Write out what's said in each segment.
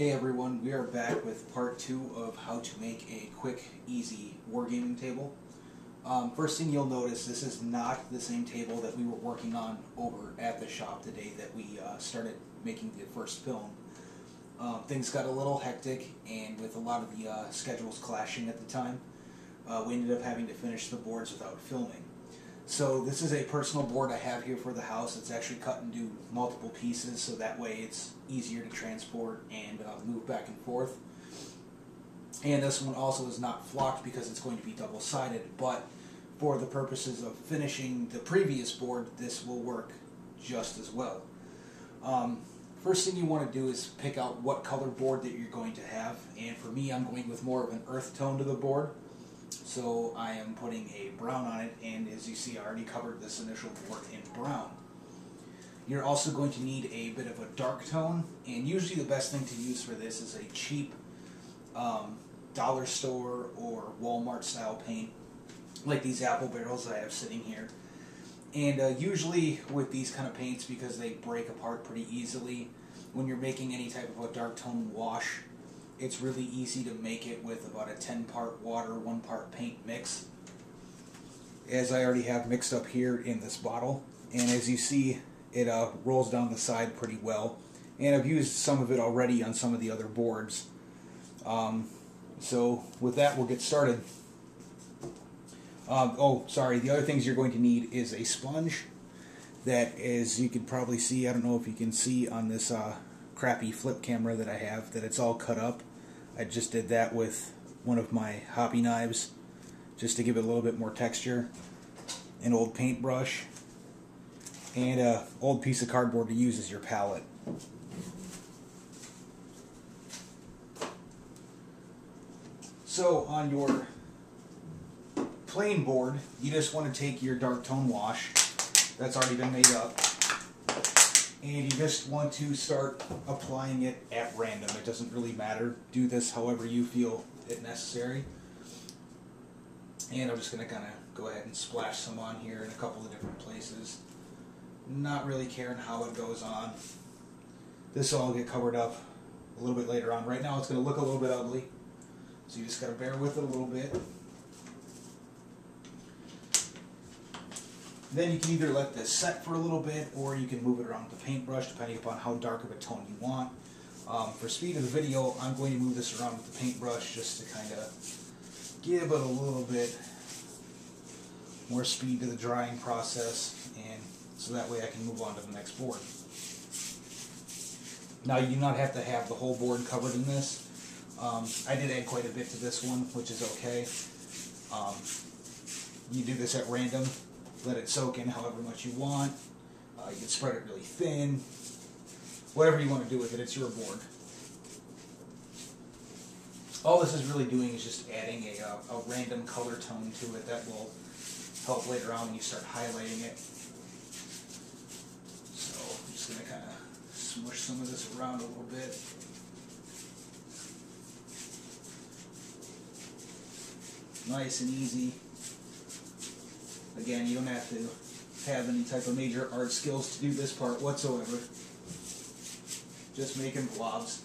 Hey everyone, we are back with part 2 of how to make a quick, easy wargaming table. First thing you'll notice, this is not the same table that we were working on over at the shop the day that we started making the first film. Things got a little hectic, and with a lot of the schedules clashing at the time, we ended up having to finish the boards without filming. So this is a personal board I have here for the house. It's actually cut into multiple pieces, so that way it's easier to transport and move back and forth. And this one also is not flocked because it's going to be double-sided, but for the purposes of finishing the previous board, this will work just as well. First thing you want to do is pick out what color board that you're going to have, and for me I'm going with more of an earth tone to the board. So I am putting a brown on it, and as you see I already covered this initial board in brown. You're also going to need a bit of a dark tone, and usually the best thing to use for this is a cheap dollar store or Walmart style paint, like these apple barrels I have sitting here. And usually with these kind of paints, because they break apart pretty easily, when you're making any type of a dark tone wash, it's really easy to make it with about a 10-part water, 1-part paint mix, as I already have mixed up here in this bottle. And as you see, it rolls down the side pretty well. And I've used some of it already on some of the other boards. So with that, we'll get started. Oh, sorry, the other things you're going to need is a sponge that, as you can probably see, I don't know if you can see on this crappy flip camera that I have, that it's all cut up. I just did that with one of my hobby knives just to give it a little bit more texture. An old paintbrush and an old piece of cardboard to use as your palette. So on your plain board, you just want to take your dark tone wash that's already been made up, and you just want to start applying it at random. It doesn't really matter. Do this however you feel it necessary. And I'm just going to kind of go ahead and splash some on here in a couple of different places. Not really caring how it goes on. This will all get covered up a little bit later on. Right now it's going to look a little bit ugly, so you just got to bear with it a little bit. Then you can either let this set for a little bit, or you can move it around with the paintbrush depending upon how dark of a tone you want. For speed of the video, I'm going to move this around with the paintbrush just to kind of give it a little bit more speed to the drying process, and so that way I can move on to the next board. Now you do not have to have the whole board covered in this. I did add quite a bit to this one, which is okay. You do this at random. Let it soak in however much you want. You can spread it really thin. Whatever you want to do with it, it's your board. All this is really doing is just adding a random color tone to it that will help later on when you start highlighting it. So I'm just going to kind of smush some of this around a little bit. Nice and easy. Again, you don't have to have any type of major art skills to do this part whatsoever. Just making blobs.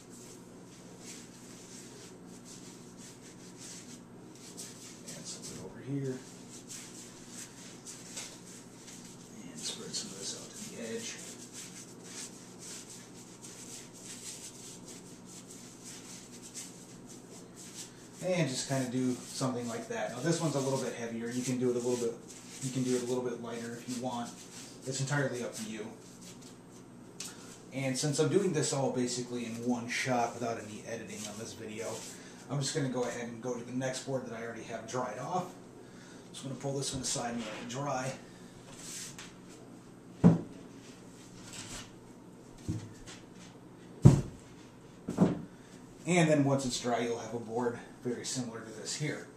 Add some of it over here. And spread some of this out to the edge. And just kind of do something like that. Now this one's a little bit heavier. You can do it a little bit. You can do it a little bit lighter if you want. It's entirely up to you. And since I'm doing this all basically in one shot without any editing on this video, I'm just going to go ahead and go to the next board that I already have dried off. Just going to pull this one aside and let it dry. And then once it's dry, you'll have a board very similar to this here.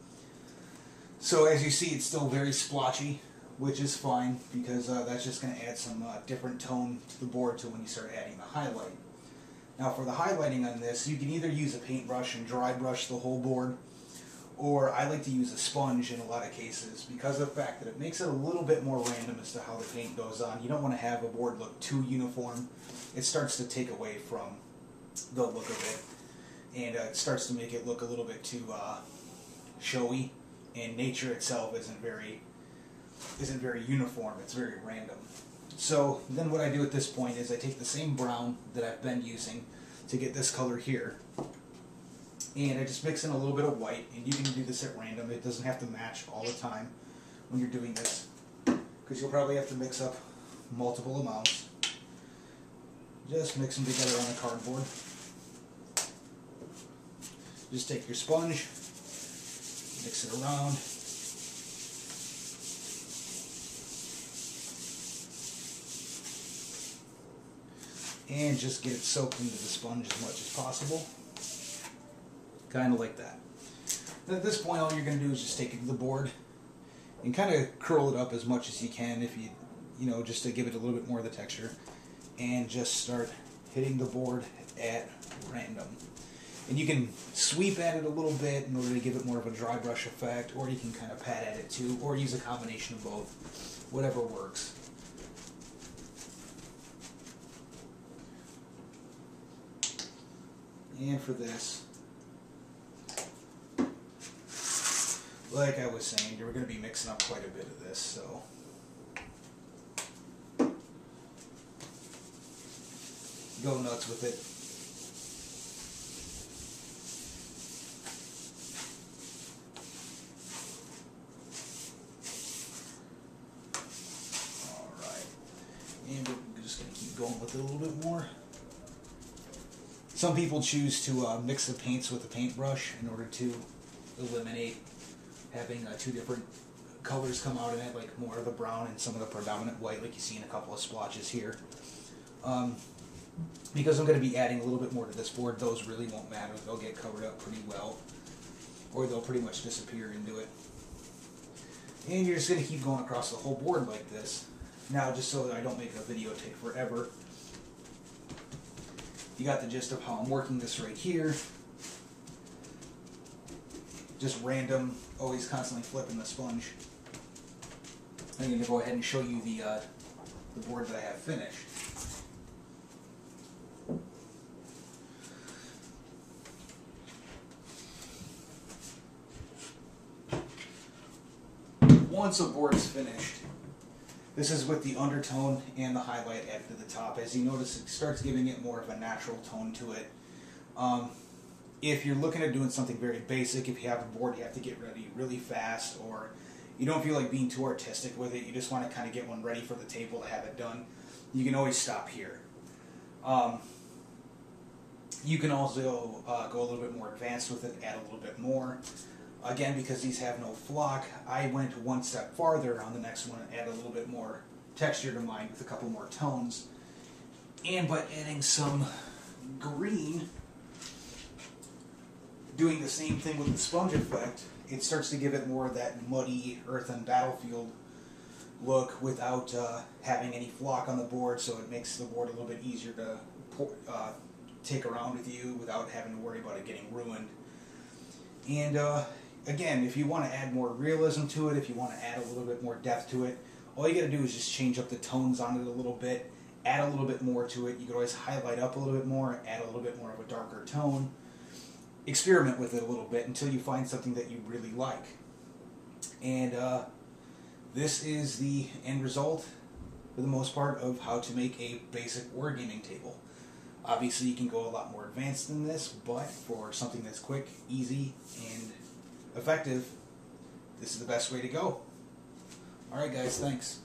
So as you see, it's still very splotchy, which is fine, because that's just going to add some different tone to the board to when you start adding the highlight. Now for the highlighting on this, you can either use a paintbrush and dry brush the whole board, or I like to use a sponge in a lot of cases because of the fact that it makes it a little bit more random as to how the paint goes on. You don't want to have a board look too uniform. It starts to take away from the look of it. and it starts to make it look a little bit too showy, and nature itself isn't very uniform. It's very random. So then what I do at this point is I take the same brown that I've been using to get this color here, and I just mix in a little bit of white, and you can do this at random. It doesn't have to match all the time when you're doing this, because you'll probably have to mix up multiple amounts. Just mix them together on the cardboard. Just take your sponge, mix it around. And just get it soaked into the sponge as much as possible. Kind of like that. And at this point, all you're going to do is just take it to the board and kind of curl it up as much as you can, if you know, just to give it a little bit more of the texture. And just start hitting the board at random. And you can sweep at it a little bit in order to give it more of a dry brush effect, or you can kind of pat at it too, or use a combination of both. Whatever works. And for this, like I was saying, we're going to be mixing up quite a bit of this, so go nuts with it. Alright, and we're just going to keep going with it a little bit more. Some people choose to mix the paints with a paintbrush in order to eliminate having two different colors come out in it, like more of the brown and some of the predominant white, like you see in a couple of splotches here. Because I'm going to be adding a little bit more to this board, those really won't matter. They'll get covered up pretty well, or they'll pretty much disappear into it. And you're just going to keep going across the whole board like this. Now, just so that I don't make the video take forever, you got the gist of how I'm working this right here. Just random, always constantly flipping the sponge. I'm going to go ahead and show you the board that I have finished. Once a board is finished, this is with the undertone and the highlight added to the top. As you notice, it starts giving it more of a natural tone to it. If you're looking at doing something very basic, if you have a board you have to get ready really fast, or you don't feel like being too artistic with it, you just want to kind of get one ready for the table to have it done, you can always stop here. You can also go a little bit more advanced with it, add a little bit more. Again, because these have no flock, I went one step farther on the next one and added a little bit more texture to mine with a couple more tones. And by adding some green, doing the same thing with the sponge effect, it starts to give it more of that muddy earthen battlefield look without having any flock on the board, so it makes the board a little bit easier to take around with you without having to worry about it getting ruined. And again, if you want to add more realism to it, if you want to add a little bit more depth to it, all you got to do is just change up the tones on it a little bit, add a little bit more to it. You can always highlight up a little bit more, add a little bit more of a darker tone. Experiment with it a little bit until you find something that you really like. And this is the end result, for the most part, of how to make a basic wargaming table. Obviously, you can go a lot more advanced than this, but for something that's quick, easy, and effective, this is the best way to go. Alright guys, thanks.